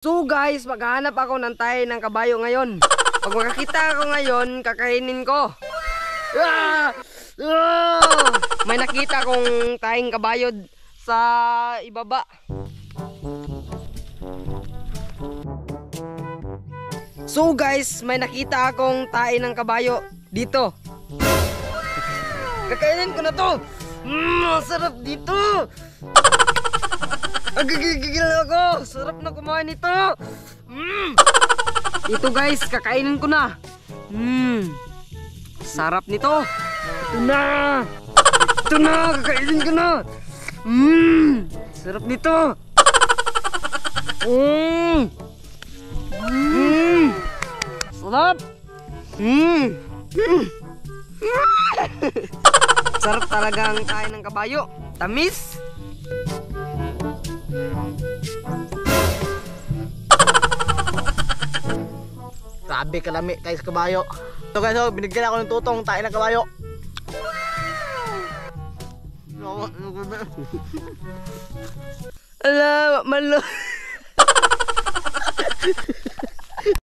So guys, maghahanap ako ng tayo ng kabayo ngayon. Pag makakita ako ngayon, kakainin ko. Ah! Ah! May nakita kong tayong kabayo sa ibaba. So guys, may nakita akong tayo ng kabayo dito. Kakainin ko na to. Sarap dito. Agigigil ako. Sarap na kumain nito. Ito guys, kakainin ko na. Sarap nito. Ito na. Ito na, kakainin ko na. Sarap nito. Sarap. Sarap talaga ang kain ng kabayo. Tamis. Grabe kalami guys kabayo. So guys, binigyan ako ng tutong tayo ng kabayo. Ala, malo.